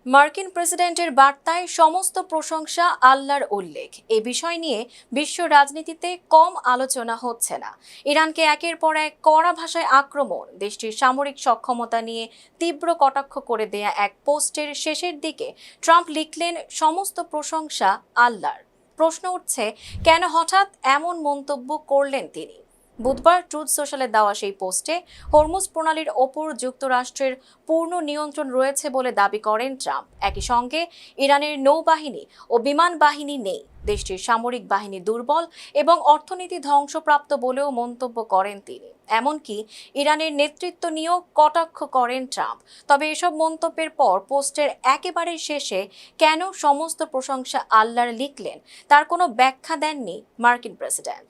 মার্কিন প্রেসিডেন্টের বার্তায় সমস্ত প্রশংসা আল্লাহর উল্লেখ। এ বিষয় নিয়ে বিশ্ব রাজনীতিতে কম আলোচনা হচ্ছে না। ইরানকে একের পর এক কড়া ভাষায় আক্রমণ, দেশটির সামরিক সক্ষমতা নিয়ে তীব্র কটাক্ষ করে দেয়া এক পোস্টের শেষের দিকে ট্রাম্প লিখলেন, সমস্ত প্রশংসা আল্লাহর। প্রশ্ন উঠছে, কেন হঠাৎ এমন মন্তব্য করলেন তিনি? বুধবার ট্রুথ সোশ্যালে দেওয়া সেই পোস্টে হরমুজ প্রণালীর ওপর যুক্তরাষ্ট্রের পূর্ণ নিয়ন্ত্রণ রয়েছে বলে দাবি করেন ট্রাম্প। একই সঙ্গে ইরানের নৌবাহিনী ও বিমান বাহিনী নেই, দেশটির সামরিক বাহিনী দুর্বল এবং অর্থনীতি ধ্বংসপ্রাপ্ত বলেও মন্তব্য করেন তিনি। এমনকি ইরানের নেতৃত্ব নিয়েও কটাক্ষ করেন ট্রাম্প। তবে এসব মন্তব্যের পর পোস্টের একেবারে শেষে কেন সমস্ত প্রশংসা আল্লাহর লিখলেন, তার কোনো ব্যাখ্যা দেননি মার্কিন প্রেসিডেন্ট।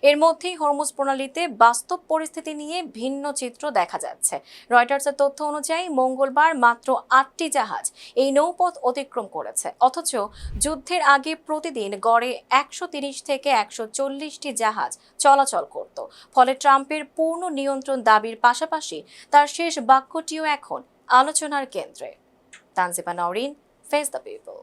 এর মধ্যেই হরমুজ প্রণালীতে বাস্তব পরিস্থিতি নিয়ে ভিন্ন চিত্র দেখা যাচ্ছে। রয়টার্সের তথ্য অনুযায়ী মঙ্গলবার মাত্র 8টি জাহাজ এই নৌপথ অতিক্রম করেছে, অথচ যুদ্ধের আগে প্রতিদিন গড়ে 130 থেকে 140টি জাহাজ চলাচল করত। ফলে ট্রাম্পের পূর্ণ নিয়ন্ত্রণ দাবির পাশাপাশি তার শেষ বাক্যটিও এখন আলোচনার কেন্দ্রে। Tanjiba Nowrin, face the people.